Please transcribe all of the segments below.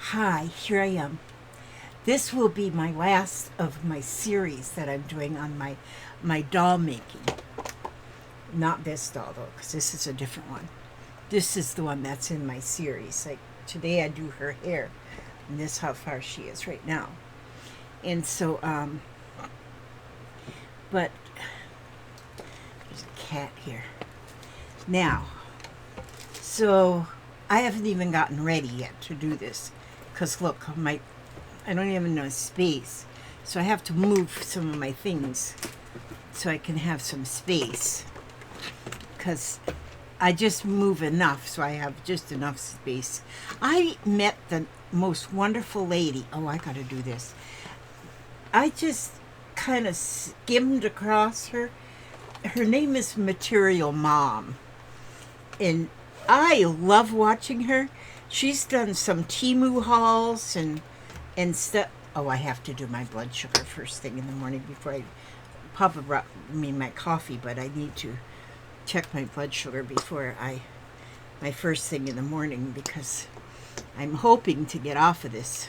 Hi, here I am. This will be my last of my series that I'm doing on my doll making. Not this doll though, because this is a different one. This is the one that's in my series. Like today I do her hair, and this is how far she is right now. And so, but there's a cat here. Now, so I haven't even gotten ready yet to do this, because look, I don't even know space. So I have to move some of my things so I can have some space. Because I just move enough so I have just enough space. I met the most wonderful lady. Oh, I got to do this. I just kind of skimmed across her. Her name is Material Mom. And I love watching her. She's done some Temu hauls and stuff. Oh, I have to do my blood sugar first thing in the morning before Papa brought me my coffee, but I need to check my blood sugar before my first thing in the morning, because I'm hoping to get off of this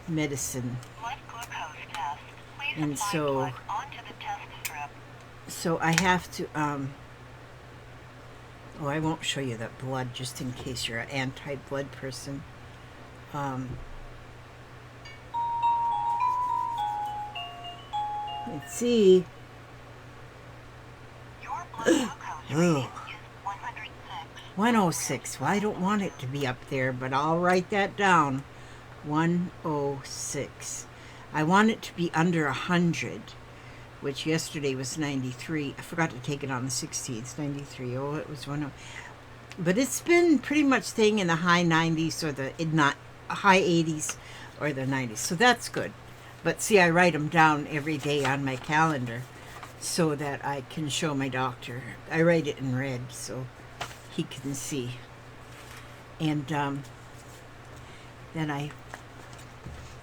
medicine. And so I have to oh, I won't show you that blood just in case you're an anti-blood person. Let's see. Your blood glucose reading is 106. 106. Well, I don't want it to be up there, but I'll write that down. 106. I want it to be under 100, which yesterday was 93. I forgot to take it on the 16th. 93. Oh, it was one. But it's been pretty much staying in the high 90s or the not high 80s or the 90s. So that's good. But see, I write them down every day on my calendar so that I can show my doctor. I write it in red so he can see. And then I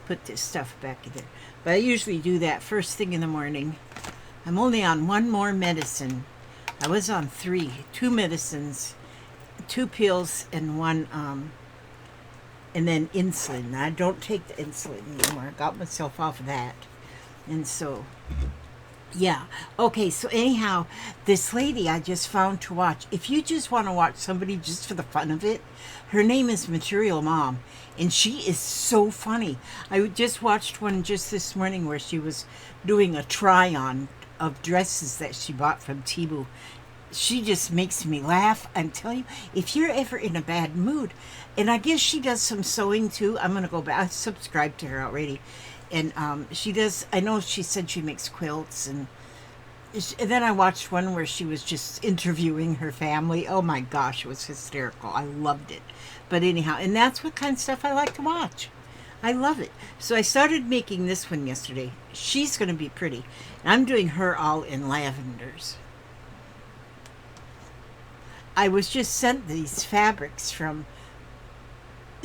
put this stuff back in there. But I usually do that first thing in the morning. I'm only on one more medicine. I was on 2 medicines, 2 pills, and one and then insulin. I don't take the insulin anymore. I got myself off of that. And so, yeah. Okay, so anyhow, this lady I just found to watch. If you just want to watch somebody just for the fun of it, her name is Material Mom. And she is so funny. I just watched one just this morning where she was doing a try-on of dresses that she bought from Temu. She just makes me laugh. I'm telling you, if you're ever in a bad mood, and I guess she does some sewing too. I'm going to go back. I subscribed to her already. And she does, I know she said she makes quilts. And then I watched one where she was just interviewing her family. Oh my gosh, it was hysterical. I loved it. But anyhow, and that's what kind of stuff I like to watch. I love it. So I started making this one yesterday. She's going to be pretty. And I'm doing her all in lavenders. I was just sent these fabrics from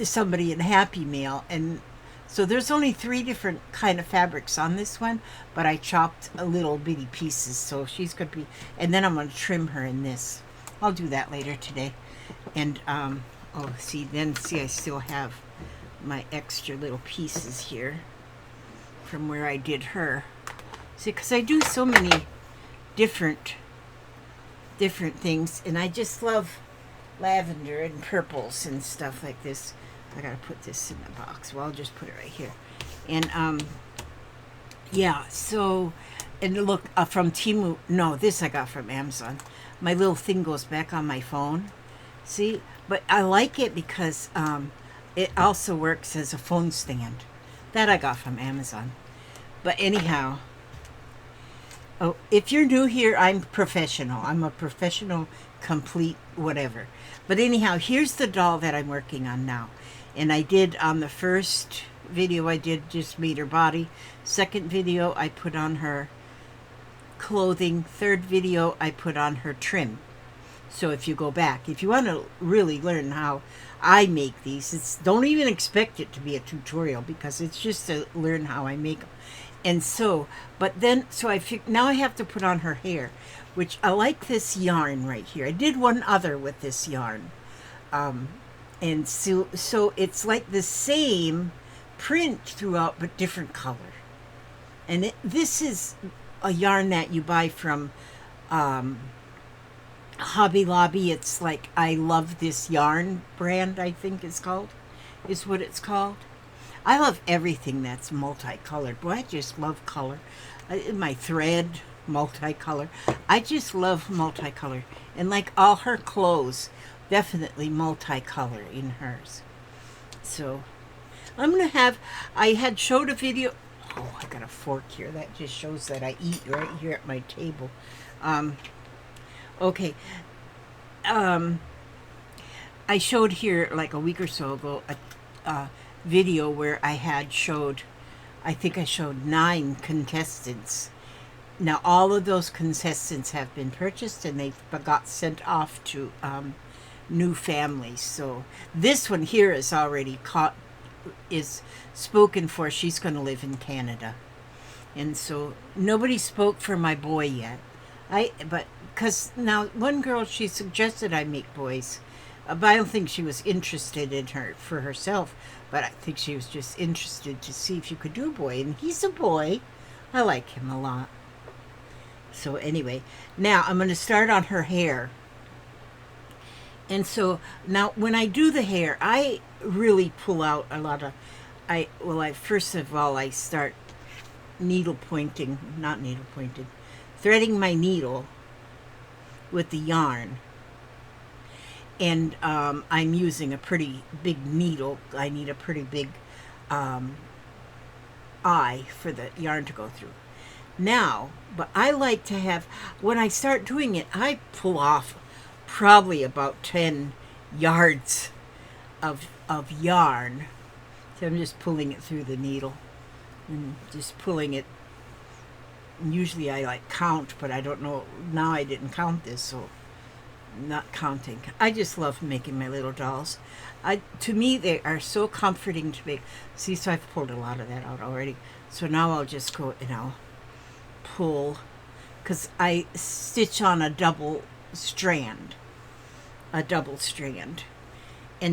somebody in Happy Mail, and so there's only 3 different kind of fabrics on this one, but I chopped a little bitty pieces, so she's going to be, and then I'm going to trim her in this. I'll do that later today. And oh, see, I still have my extra little pieces here from where I did her. See, because I do so many different things, and I just love lavender and purples and stuff like this. I gotta put this in the box. Well, I'll just put it right here. And yeah, so, and look, from Temu, no, this I got from Amazon. My little thing goes back on my phone. See, but I like it because it also works as a phone stand. That I got from Amazon. But anyhow, oh, if you're new here, I'm professional. I'm a professional, complete whatever. But anyhow, here's the doll that I'm working on now. And I did on the first video, I did just made her body. Second video, I put on her clothing. Third video, I put on her trim. So if you go back, if you want to really learn how I make these, don't even expect it to be a tutorial, because it's just to learn how I make them. And so, but then, so now I have to put on her hair, which I like this yarn right here. I did one other with this yarn. And so it's like the same print throughout, but different color. And this is a yarn that you buy from um, Hobby Lobby. It's like I Love This Yarn brand, I think is what it's called. I love everything that's multicolored. Boy, I just love color. My thread, multicolor. I just love multicolor. And like all her clothes, definitely multicolor in hers. So I'm going to have, I had showed a video. Oh, I got a fork here. That just shows that I eat right here at my table. Okay. I showed here like a week or so ago a video where I had showed, I think I showed 9 contestants. Now all of those contestants have been purchased and they got sent off to new families. So this one here is already is spoken for. She's going to live in Canada. And so nobody spoke for my boy yet. But because now one girl, she suggested I make boys, but I don't think she was interested in her for herself. But I think she was just interested to see if you could do a boy, and he's a boy. I like him a lot. So anyway, now I'm going to start on her hair. And so now when I do the hair, I really pull out a lot of, first of all, I start threading my needle with the yarn. And I'm using a pretty big needle. I need a pretty big eye for the yarn to go through. Now, but I like to have, when I start doing it, I pull off probably about 10 yards of yarn. So I'm just pulling it through the needle and just pulling it. Usually I like count, but I don't know. Now I didn't count this, so I'm not counting. I just love making my little dolls. To me, they are so comforting to make. See, so I've pulled a lot of that out already. So now I'll just go and I'll pull, because I stitch on a double strand. And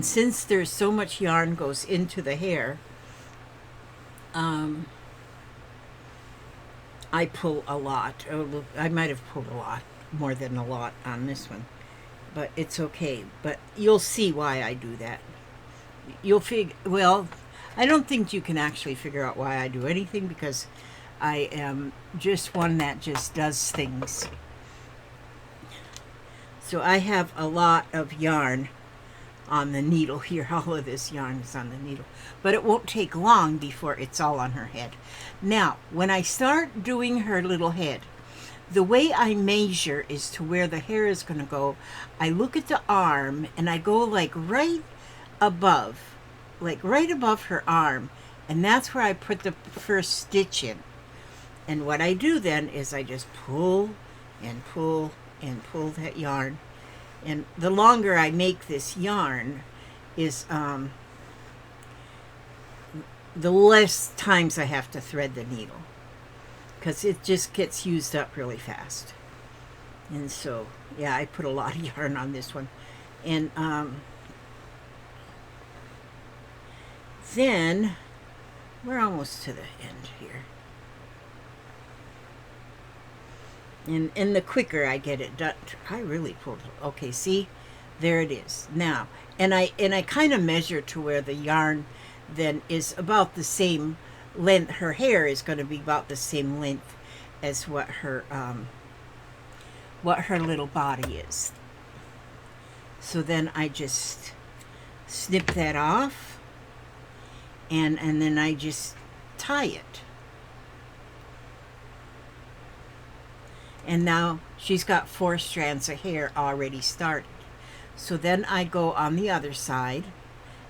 since there's so much yarn goes into the hair, I pull a lot. I might have pulled a lot, more than a lot on this one, but it's okay. But you'll see why I do that. You'll figure, well, I don't think you can actually figure out why I do anything, because I am just one that just does things. So I have a lot of yarn on the needle here. All of this yarn is on the needle. But it won't take long before it's all on her head. Now, when I start doing her little head, the way I measure is to where the hair is going to go. I look at the arm and I go like right above her arm. And that's where I put the first stitch in. And what I do then is I just pull and pull and pull that yarn. And the longer I make this yarn is the less times I have to thread the needle, because it just gets used up really fast. And so, yeah, I put a lot of yarn on this one. And then we're almost to the end here. And the quicker I get it done, I really pulled it. Okay, see, there it is now. And I kind of measure to where the yarn then is about the same length. Her hair is going to be about the same length as what her little body is. So then I just snip that off, and then I just tie it. And now she's got 4 strands of hair already started. So then I go on the other side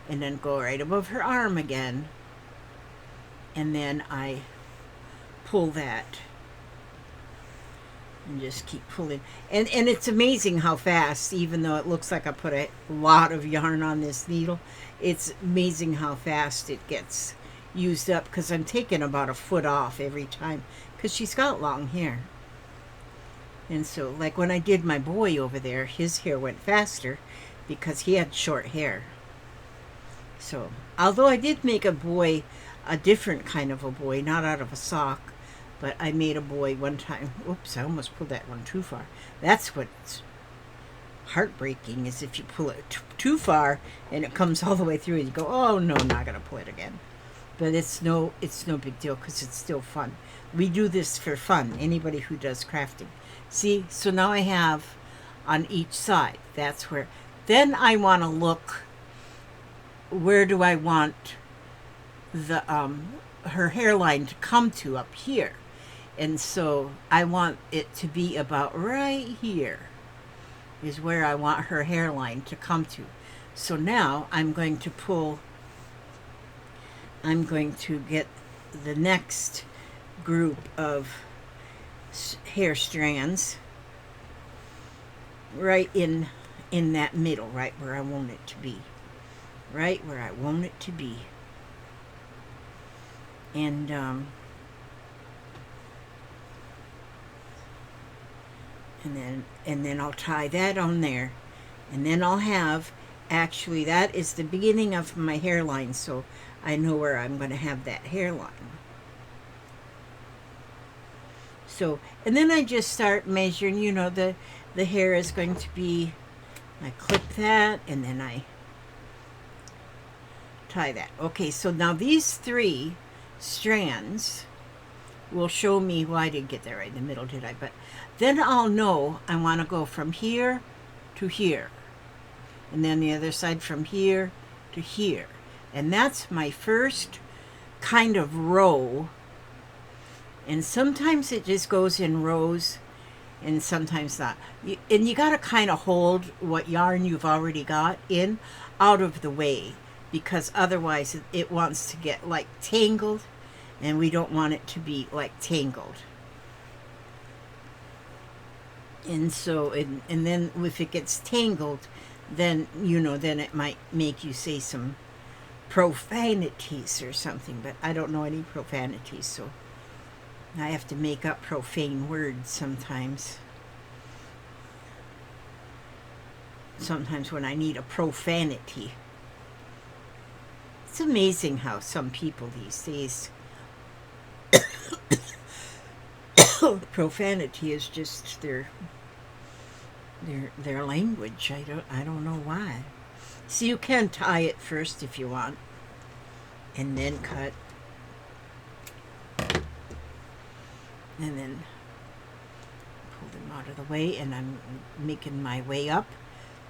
and then go right above her arm again. And then I pull that and just keep pulling. And it's amazing how fast, even though it looks like I put a lot of yarn on this needle, it's amazing how fast it gets used up, because I'm taking about a foot off every time, because she's got long hair. And so, like when I did my boy over there, his hair went faster because he had short hair. So, although I did make a boy, a different kind of a boy, not out of a sock, but I made a boy one time. Oops, I almost pulled that one too far. That's what's heartbreaking, is if you pull it too far and it comes all the way through and you go, oh no, I'm not going to pull it again. But it's no big deal because it's still fun. We do this for fun, anybody who does crafting. See, so now I have on each side. That's where, then I want to look, where do I want the her hairline to come to up here. And so I want it to be about right here is where I want her hairline to come to. So now I'm going to get the next group of hair strands right in that middle, right where I want it to be. Right where I want it to be. And then I'll tie that on there, and then I'll have, actually that is the beginning of my hairline, so I know where I'm going to have that hairline. So, and then I just start measuring, you know, the hair is going to be, I clip that and then I tie that. Okay, so now these 3 strands will show me, well, I didn't get that right in the middle, did I? But then I'll know I want to go from here to here, and then the other side from here to here, and that's my first kind of row. And sometimes it just goes in rows and sometimes not. And you got to kind of hold what yarn you've already got in out of the way, because otherwise it wants to get like tangled, and we don't want it to be like tangled. And so, and then if it gets tangled, then, you know, then it might make you say some profanities or something, but I don't know any profanities, so I have to make up profane words sometimes. Sometimes when I need a profanity. It's amazing how some people these days, profanity is just their language. I don't know why. So you can tie it first if you want, and then cut, and then pull them out of the way, and I'm making my way up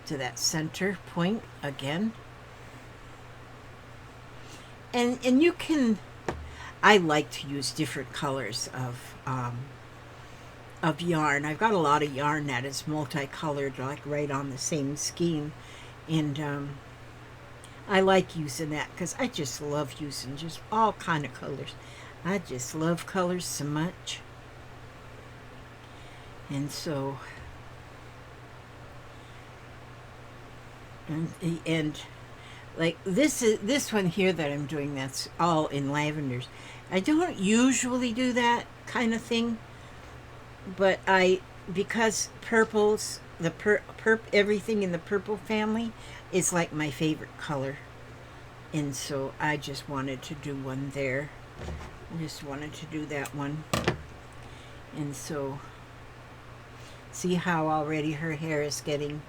to that center point again. And you can, I like to use different colors of yarn. I've got a lot of yarn that is multicolored, like right on the same skein, and I like using that because I just love using just all kind of colors. I just love colors so much. And so, and like this one here that I'm doing, that's all in lavenders. I don't usually do that kind of thing, but because purples, everything in the purple family is like my favorite color, and so I just wanted to do one there. I just wanted to do that one. And so, see how already her hair is getting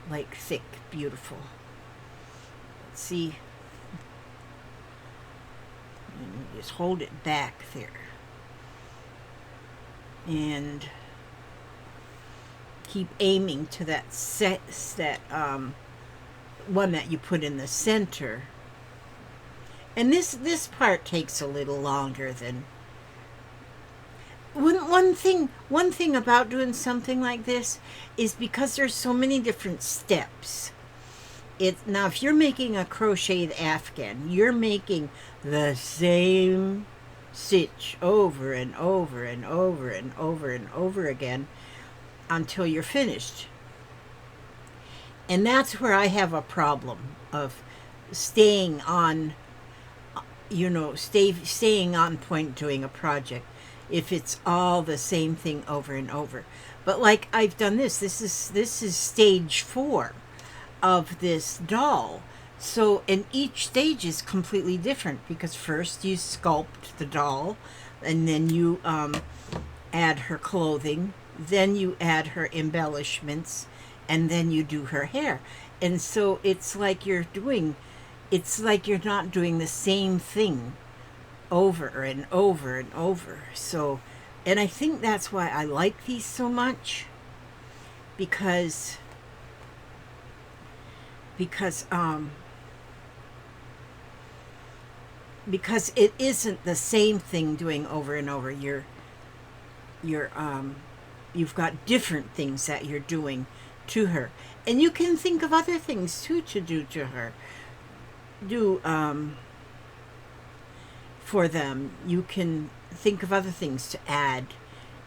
like thick, beautiful. See, and just hold it back there, and keep aiming to that one that you put in the center. And this part takes a little longer than one thing about doing something like this is because there's so many different steps. Now if you're making a crocheted afghan, you're making the same stitch over and over and over and over and over again until you're finished. And that's where I have a problem of staying on, you know, staying on point doing a project if it's all the same thing over and over. But like I've done this is stage 4 of this doll. So, and each stage is completely different because first you sculpt the doll, and then you add her clothing, then you add her embellishments, and then you do her hair. And so it's like you're not doing the same thing over and over and over. So, and I think that's why I like these so much, because because um because it isn't the same thing doing over and over. You're you've got different things that you're doing to her, and you can think of other things too to do to her. Do For them, you can think of other things to add.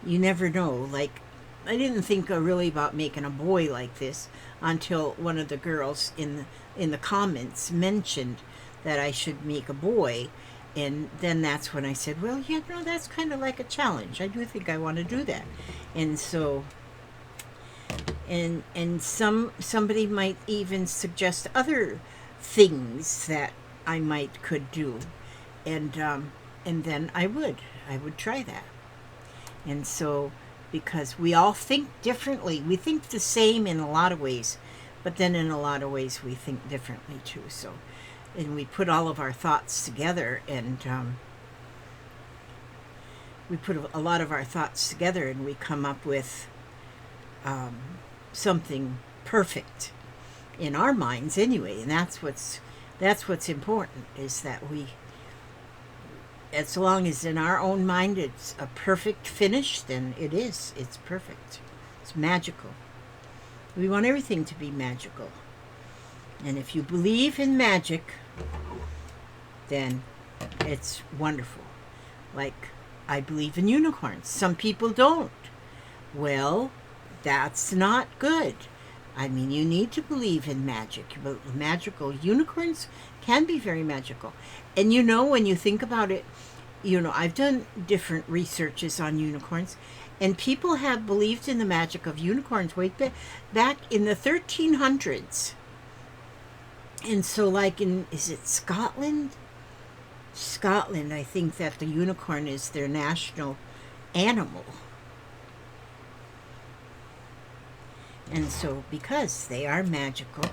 You never know. Like, I didn't think really about making a boy like this until one of the girls in the comments mentioned that I should make a boy, and then that's when I said, well, yeah, no, that's kind of like a challenge. I do think I want to do that. And so, and somebody might even suggest other things that I might could do, and then I would try that. And so, because we all think differently, we think the same in a lot of ways, but then in a lot of ways we think differently too. So, and we put all of our thoughts together, and we put a lot of our thoughts together, and we come up with something perfect in our minds anyway. And that's what's important, is that we, as long as in our own mind it's a perfect finish, then it's perfect. It's magical. We want everything to be magical. And if you believe in magic, then it's wonderful. Like, I believe in unicorns. Some people don't. Well, that's not good. I mean, you need to believe in magic. But magical unicorns can be very magical. And when you think about it, I've done different researches on unicorns, and people have believed in the magic of unicorns way back in the 1300s. And so, like, is it Scotland? Scotland, I think that the unicorn is their national animal. And so, because they are magical,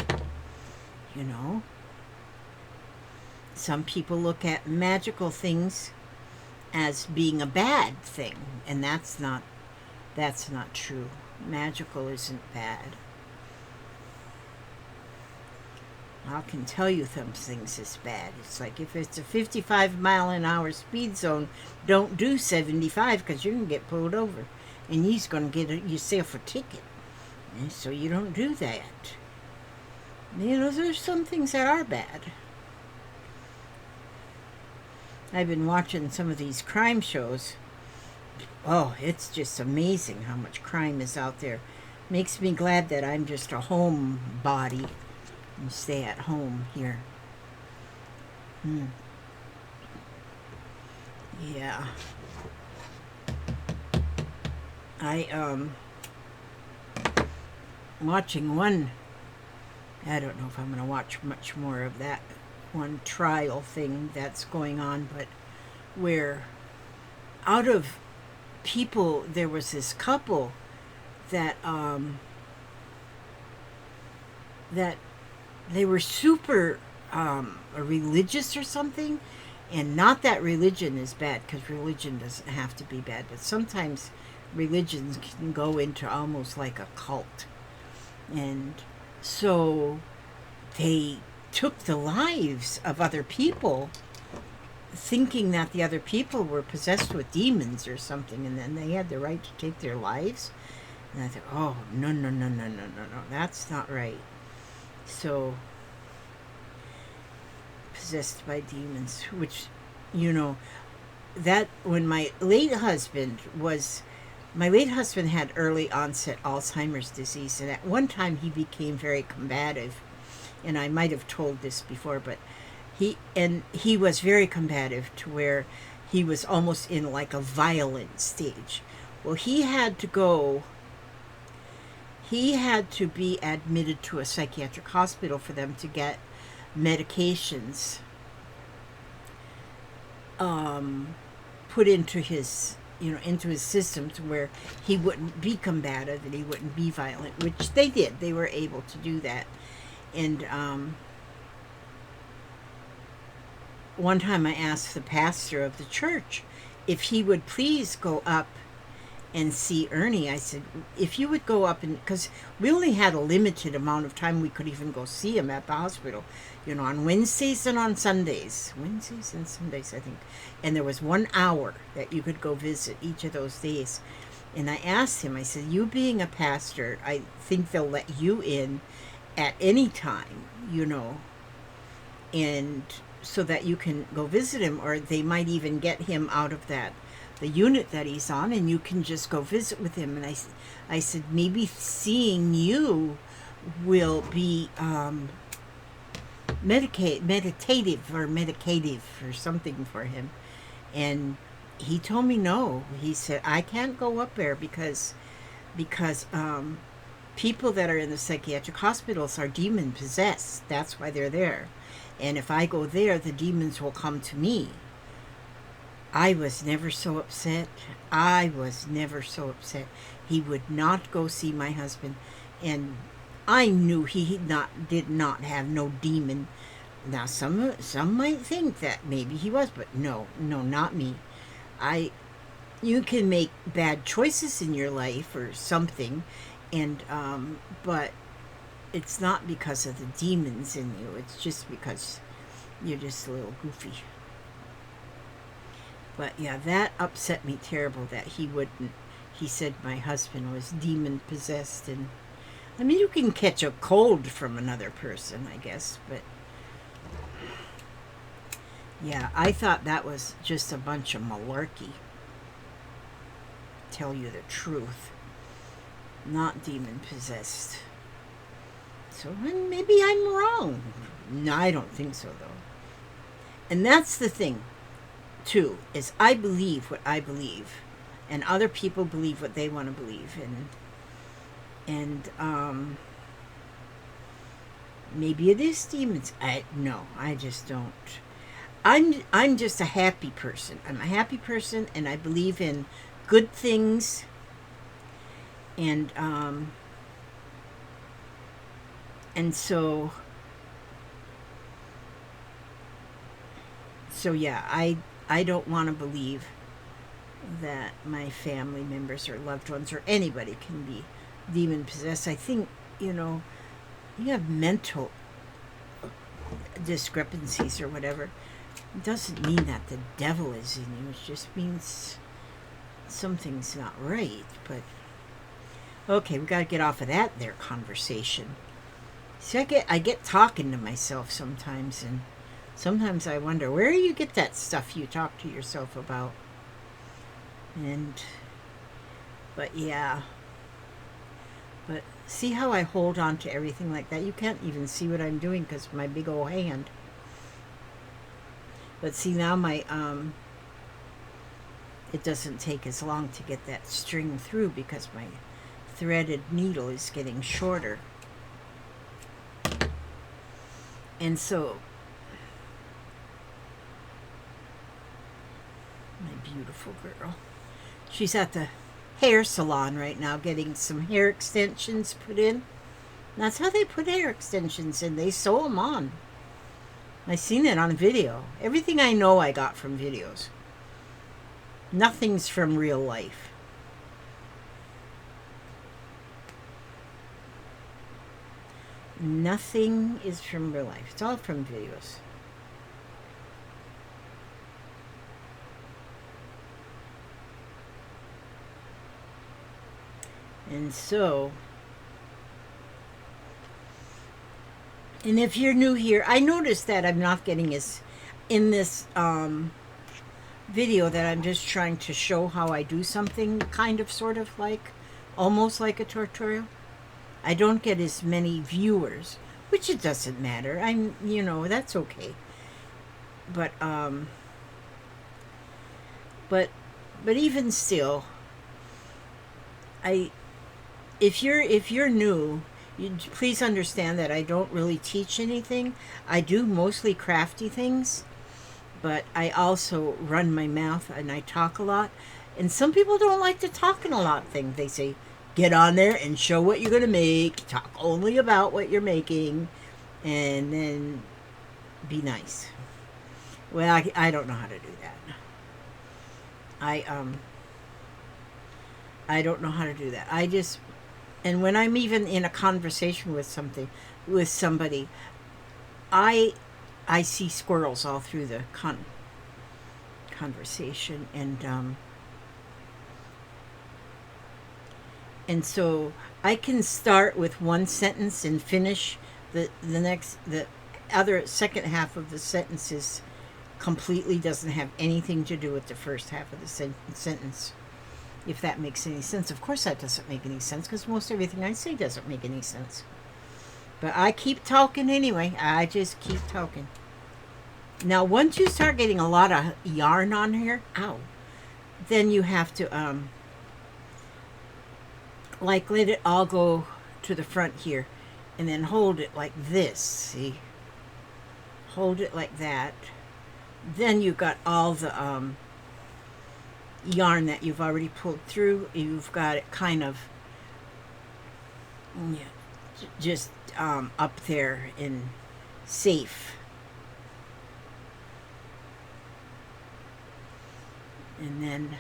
some people look at magical things as being a bad thing, and that's not true. Magical isn't bad. I can tell you some things is bad. It's like, if it's a 55-mile-an-hour speed zone, don't do 75, because you're going to get pulled over, and he's going to get yourself a ticket. And so you don't do that. There's some things that are bad. I've been watching some of these crime shows. Oh, it's just amazing how much crime is out there. Makes me glad that I'm just a homebody and stay at home here. Yeah. Watching one, I don't know if I'm going to watch much more of that one trial thing that's going on, but where out of people, there was this couple that that they were super religious or something. And not that religion is bad, because religion doesn't have to be bad, but sometimes religions can go into almost like a cult. And so they took the lives of other people, thinking that the other people were possessed with demons or something, and then they had the right to take their lives. And I thought, oh, no, that's not right. So, possessed by demons, which, that when my late husband had early onset Alzheimer's disease, and at one time he became very combative, and I might have told this before, but he was very combative to where he was almost in like a violent stage. Well, he had to be admitted to a psychiatric hospital for them to get medications put into his into his system to where he wouldn't be combative and he wouldn't be violent, which they did. They were able to do that. And one time I asked the pastor of the church if he would please go up and see Ernie. I said, if you would go up, and because we only had a limited amount of time we could even go see him at the hospital, on Wednesdays and on Sundays. Wednesdays and Sundays, I think. And there was 1 hour that you could go visit each of those days. And I asked him, I said, you being a pastor, I think they'll let you in at any time, and so that you can go visit him, or they might even get him out of the unit that he's on, and you can just go visit with him. And I said, maybe seeing you will be meditative or something for him. And he told me no. He said, I can't go up there because people that are in the psychiatric hospitals are demon possessed. That's why they're there. And if I go there, the demons will come to me. I was never so upset. He would not go see my husband. And I knew he did not have no demon. Now, some might think that maybe he was, but no, not me. You can make bad choices in your life or something, and but it's not because of the demons in you. It's just because you're just a little goofy. But yeah, that upset me terrible that he wouldn't. He said my husband was demon possessed, and I mean, you can catch a cold from another person, I guess, but yeah, I thought that was just a bunch of malarkey. Tell you the truth. Not demon possessed. So maybe I'm wrong. No, I don't think so, though. And that's the thing, too, is I believe what I believe, and other people believe what they want to believe, and maybe it is demons. I just don't. I'm just a happy person. I'm a happy person, and I believe in good things, and so yeah, I don't want to believe that my family members or loved ones or anybody can be demon possessed. I think, you have mental discrepancies or whatever. It doesn't mean that the devil is in you. It just means something's not right. But okay, we got to get off of that there conversation. See, I get talking to myself sometimes, and sometimes I wonder, where do you get that stuff you talk to yourself about? But yeah. But see how I hold on to everything like that? You can't even see what I'm doing because of my big old hand. But see, now my, it doesn't take as long to get that string through because my threaded needle is getting shorter. And so, my beautiful girl, she's at the hair salon right now getting some hair extensions put in. That's how they put hair extensions in. They sew them on. I seen it on video. Everything I know I got from videos. Nothing's from real life. Nothing is from real life. It's all from videos. And so, and if you're new here, I noticed that I'm not getting as, in this video that I'm just trying to show how I do something kind of sort of like, almost like a tutorial. I don't get as many viewers, which it doesn't matter. That's okay. But even still, if you're new Please understand that I don't really teach anything. I do mostly crafty things, but I also run my mouth and I talk a lot. And some people don't like to talk in a lot thing. They say, get on there and show what you're going to make. Talk only about what you're making, and then be nice. Well, I don't know how to do that. I I don't know how to do that. I just, and when I'm even in a conversation with somebody, I I see squirrels all through the conversation, and so I can start with one sentence and finish the other second half of the sentences completely doesn't have anything to do with the first half of the sentence. If that makes any sense. Of course, that doesn't make any sense because most everything I say doesn't make any sense. But I keep talking anyway. I just keep talking. Now, once you start getting a lot of yarn on here, ow, then you have to like let it all go to the front here, and then hold it like this. See, hold it like that. Then you've got all the yarn that you've already pulled through. You've got it kind of just up there and safe. And then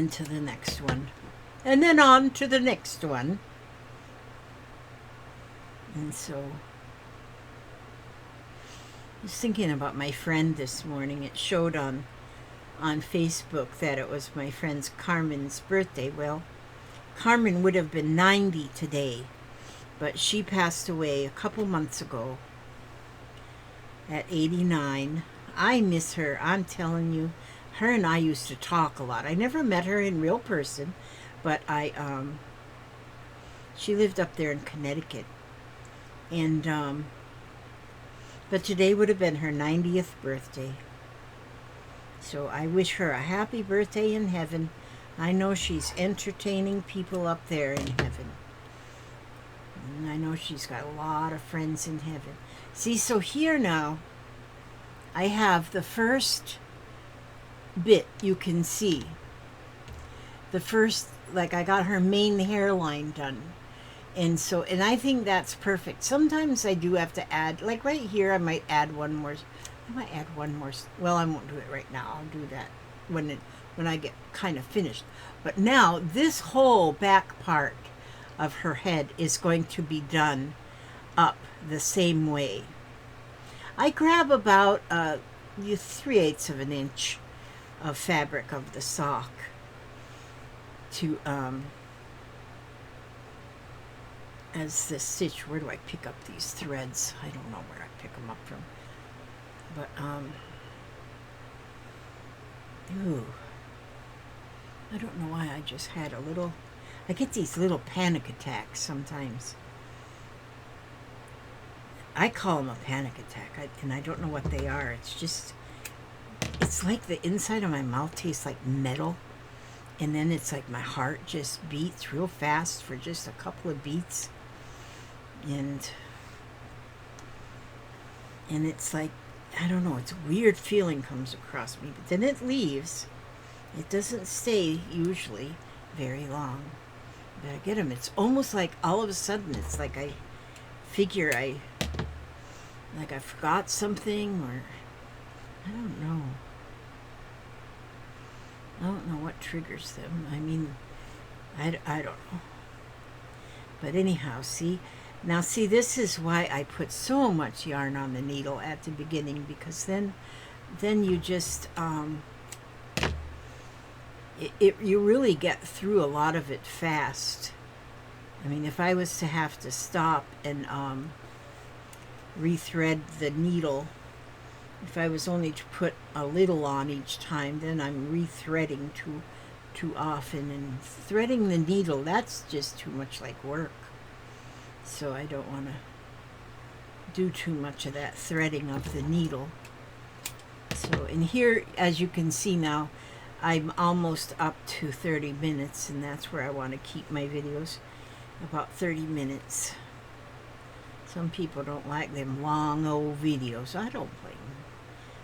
to the next one, and then on to the next one. And so I was thinking about my friend this morning. It showed on Facebook that it was my friend's Carmen's birthday. Well, Carmen would have been 90 today, but she passed away a couple months ago at 89. I miss her, I'm telling you. Her and I used to talk a lot. I never met her in real person, but she lived up there in Connecticut. And but today would have been her 90th birthday. So I wish her a happy birthday in heaven. I know she's entertaining people up there in heaven. And I know she's got a lot of friends in heaven. See, so here now, I have the first bit you can see. The first, like I got her main hairline done. And I think that's perfect. Sometimes I do have to add, like right here, I might add one more. Well, I won't do it right now. I'll do that when I get kind of finished. But now this whole back part of her head is going to be done up the same way. I grab about 3/8 of an inch of fabric of the sock to as the stitch. Where do I pick up these threads? I don't know where I pick them up from. But ooh, I don't know why I just had a little. I get these little panic attacks sometimes. I call them a panic attack, and I don't know what they are. It's like the inside of my mouth tastes like metal, and then it's like my heart just beats real fast for just a couple of beats, and it's like, I don't know, it's a weird feeling comes across me, but then it leaves. It doesn't stay usually very long, but I get them. It's almost like all of a sudden it's like I figure I forgot something, or I don't know. I don't know what triggers them. I mean, I don't know. But anyhow, see, this is why I put so much yarn on the needle at the beginning, because then you just, you really get through a lot of it fast. I mean, if I was to have to stop and rethread the needle, if I was only to put a little on each time, then I'm rethreading too often, and threading the needle, that's just too much like work. So I don't want to do too much of that threading of the needle. So in here, as you can see now, I'm almost up to 30 minutes, and that's where I want to keep my videos, about 30 minutes. Some people don't like them long old videos. I don't blame them.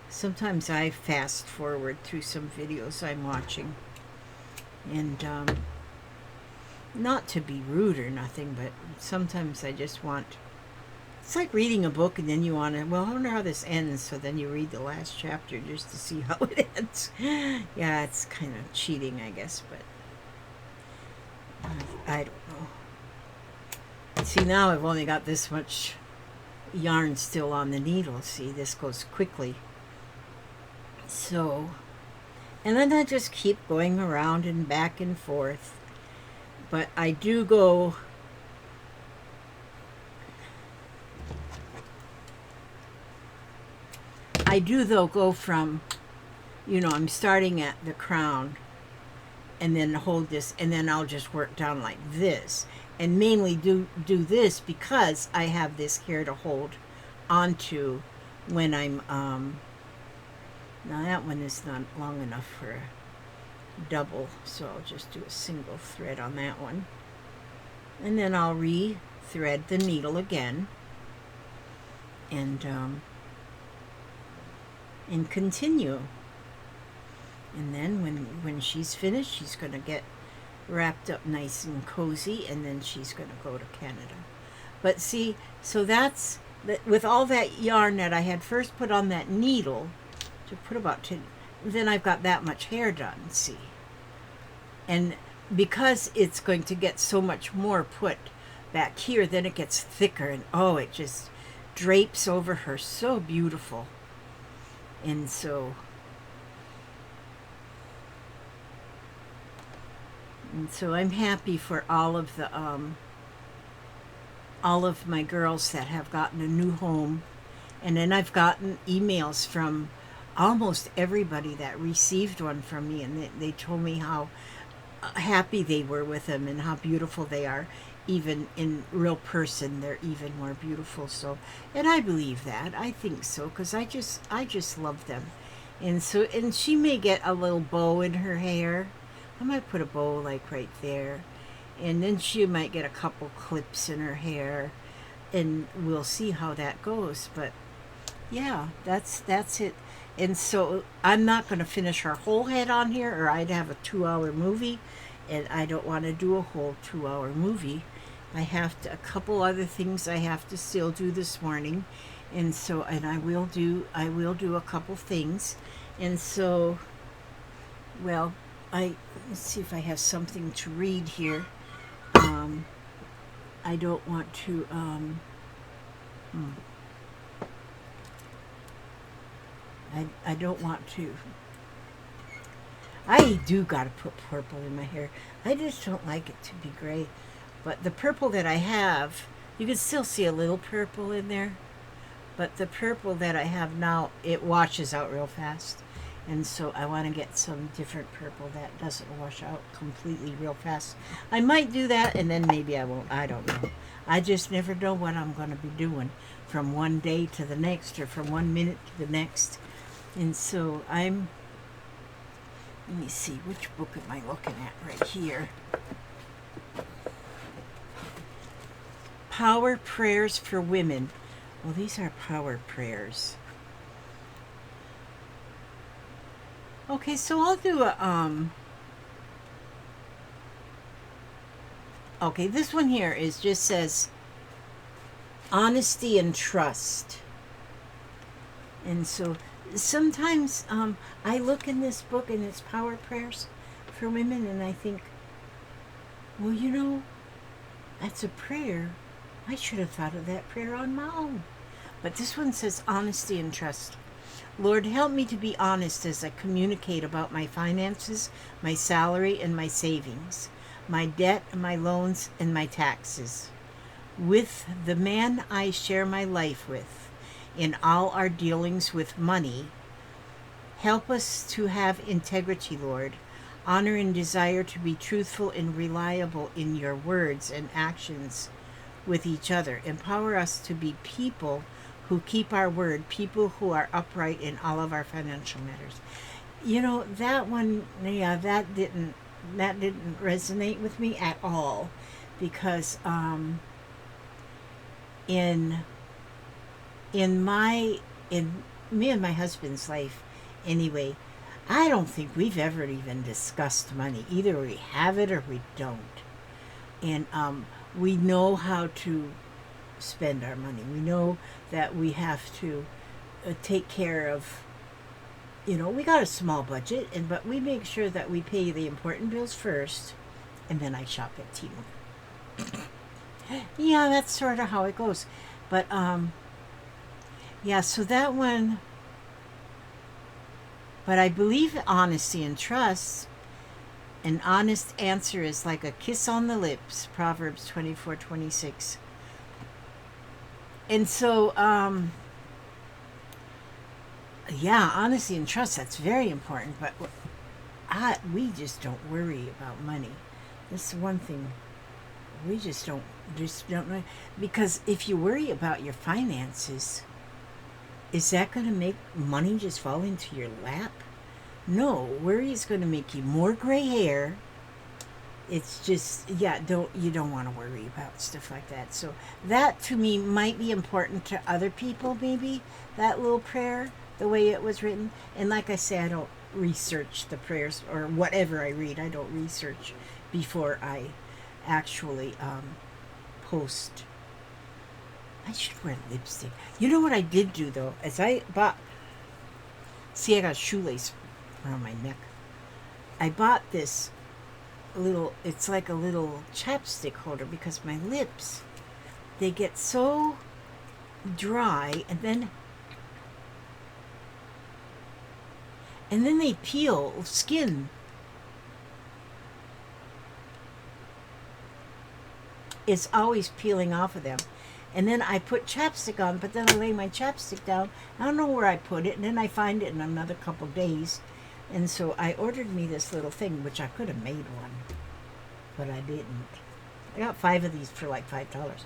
Sometimes I fast forward through some videos I'm watching. And not to be rude or nothing, but sometimes I just want... It's like reading a book and then you want to, well, I wonder how this ends. So then you read the last chapter just to see how it ends. Yeah, it's kind of cheating, I guess, but I don't know. See, now I've only got this much yarn still on the needle. See, this goes quickly. So, and then I just keep going around and back and forth. But I do go... I do, though, go from, you know, I'm starting at the crown and then hold this, and then I'll just work down like this. And mainly do this because I have this here to hold onto when I'm, now that one is not long enough for a double, so I'll just do a single thread on that one. And then I'll re-thread the needle again. And continue. And then when she's finished, she's going to get wrapped up nice and cozy, and then she's going to go to Canada. But see, so that's with all that yarn that I had first put on that needle, to put about 10, then I've got that much hair done, see. And because it's going to get so much more put back here, then it gets thicker, and oh, it just drapes over her so beautiful. And so I'm happy for all of my girls that have gotten a new home. And then I've gotten emails from almost everybody that received one from me, and they told me how happy they were with them and how beautiful they are. Even in real person, they're even more beautiful. So, and I believe that. I think so, because I just love them. And so, and she may get a little bow in her hair. I might put a bow like right there, and then she might get a couple clips in her hair, and we'll see how that goes. But yeah, that's it. And so I'm not going to finish her whole head on here, or I'd have a 2-hour movie, and I don't want to do a whole 2-hour movie. I have to, a couple other things I have to still do this morning, and so, and I will do a couple things. And so, well, let's see if I have something to read here. I don't want to I don't want to. I do gotta put purple in my hair. I just don't like it to be gray. But the purple that I have, you can still see a little purple in there. But the purple that I have now, it washes out real fast. And so I want to get some different purple that doesn't wash out completely real fast. I might do that, and then maybe I won't. I don't know. I just never know what I'm going to be doing from one day to the next, or from 1 minute to the next. And so let me see, which book am I looking at right here? Power Prayers for Women. Well, these are power prayers. Okay, so I'll do a, okay, this one here just says honesty and trust. And so sometimes I look in this book and it's power prayers for women, and I think, well, you know, that's a prayer. I should have thought of that prayer on my own. But this one says honesty and trust. Lord, help me to be honest as I communicate about my finances, my salary, and my savings, my debt, my loans, and my taxes. With the man I share my life with, in all our dealings with money, help us to have integrity, Lord, honor and desire to be truthful and reliable in your words and actions with each other. Empower us to be people who keep our word, people who are upright in all of our financial matters. that one, yeah, that didn't resonate with me at all, because in in my in me and my husband's life anyway, I don't think we've ever even discussed money. Either we have it or we don't. And we know how to spend our money. We know that we have to take care of, we got a small budget, but we make sure that we pay the important bills first, and then I shop at Temu. Yeah, that's sort of how it goes. But yeah, so that one. But I believe honesty and trust. An honest answer is like a kiss on the lips. Proverbs 24:26. And so, yeah, honesty and trust, that's very important. But we just don't worry about money. This is one thing we just don't know. Because if you worry about your finances, is that going to make money just fall into your lap? No, worry is going to make you more gray hair. It's just, yeah, you don't want to worry about stuff like that. So that to me might be important to other people, maybe, that little prayer, the way it was written. And like I say, I don't research the prayers, or whatever I read, I don't research before I actually post. I should wear lipstick. You know what I did do though? I got a shoelace around my neck. I bought this it's like a little chapstick holder, because my lips, they get so dry, and then they peel. Skin is always peeling off of them. And then I put chapstick on, but then I lay my chapstick down. I don't know where I put it, and then I find it in another couple days. And so I ordered me this little thing, which I could have made one, but I didn't. I got 5 of these for like $5.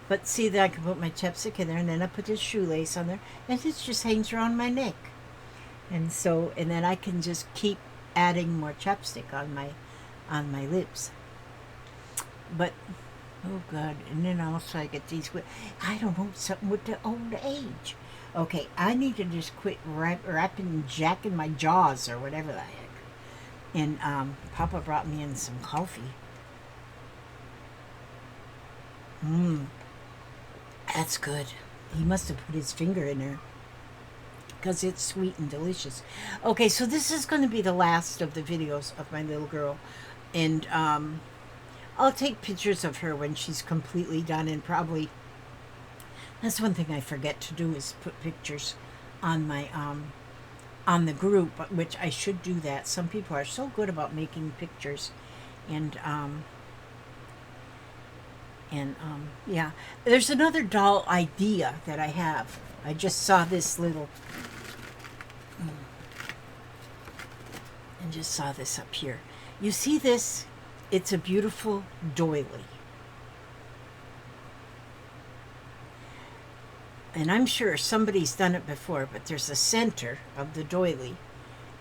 But see, that I can put my chapstick in there, and then I put this shoelace on there, and it just hangs around my neck. And then I can just keep adding more chapstick on my lips. But oh God! And then also I get these. I don't know, something with the old age. Okay, I need to just quit rapping, jacking my jaws, or whatever the heck. And Papa brought me in some coffee. That's good. He must have put his finger in there, because it's sweet and delicious. Okay, so this is going to be the last of the videos of my little girl. And I'll take pictures of her when she's completely done, and probably that's one thing I forget to do, is put pictures on my on the group, which I should do that. Some people are so good about making pictures, and yeah. There's another doll idea that I have. I just saw this little, and just saw this up here. You see this? It's a beautiful doily. And I'm sure somebody's done it before, but there's a center of the doily.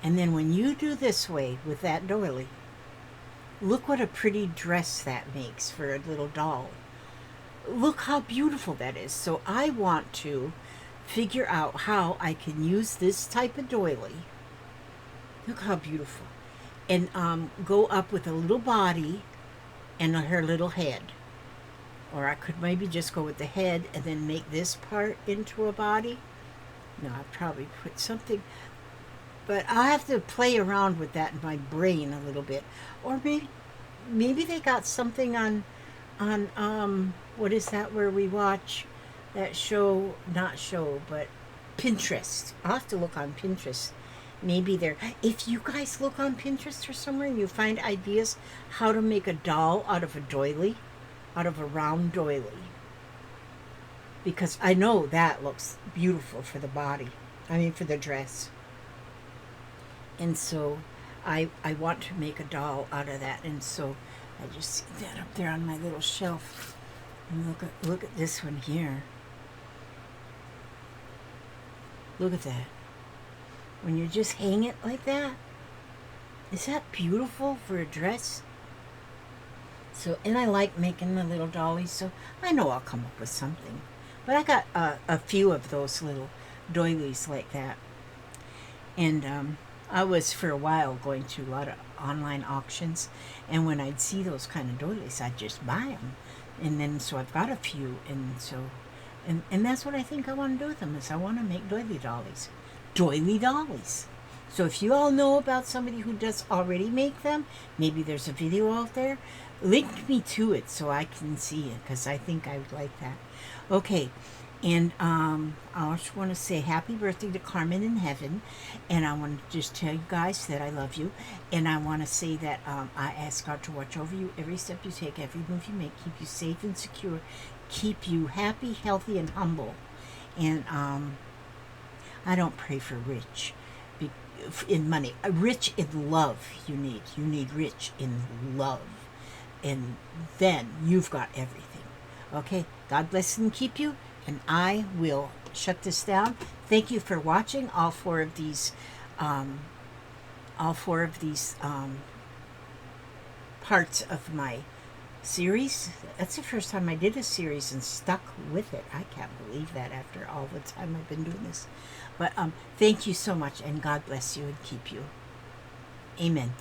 And then when you do this way with that doily, look what a pretty dress that makes for a little doll. Look how beautiful that is. So I want to figure out how I can use this type of doily. Look how beautiful. And go up with a little body and her little head. Or I could maybe just go with the head and then make this part into a body. No, I'd probably put something, but I'll have to play around with that in my brain a little bit. Or maybe they got something on what is that, where we watch that show, not show, but Pinterest. I'll have to look on Pinterest. Maybe if you guys look on Pinterest or somewhere and you find ideas how to make a doll out of a doily, out of a round doily, because I know that looks beautiful for the body. I mean, for the dress. And so I want to make a doll out of that. And so I just see that up there on my little shelf. And look at this one here. Look at that. when you just hang it like that. Is that beautiful for a dress? So, and I like making my little dollies, so I know I'll come up with something. But I got a few of those little doilies like that. And I was for a while going to a lot of online auctions, and when I'd see those kind of doilies, I'd just buy them. And then so I've got a few, and so and that's what I think I want to do with them is I want to make doily dollies, doily dollies. So if you all know about somebody who does already make them, maybe there's a video out there. Link me to it so I can see it because I think I would like that. Okay, and I just want to say happy birthday to Carmen in heaven. And I want to just tell you guys that I love you. And I want to say that I ask God to watch over you every step you take, every move you make, keep you safe and secure, keep you happy, healthy, and humble. And I don't pray for rich in money. Rich in love you need. You need rich in love. And then you've got everything. Okay? God bless and keep you. And I will shut this down. Thank you for watching all four of these parts of my series. That's the first time I did a series and stuck with it. I can't believe that after all the time I've been doing this. But thank you so much, and God bless you and keep you. Amen.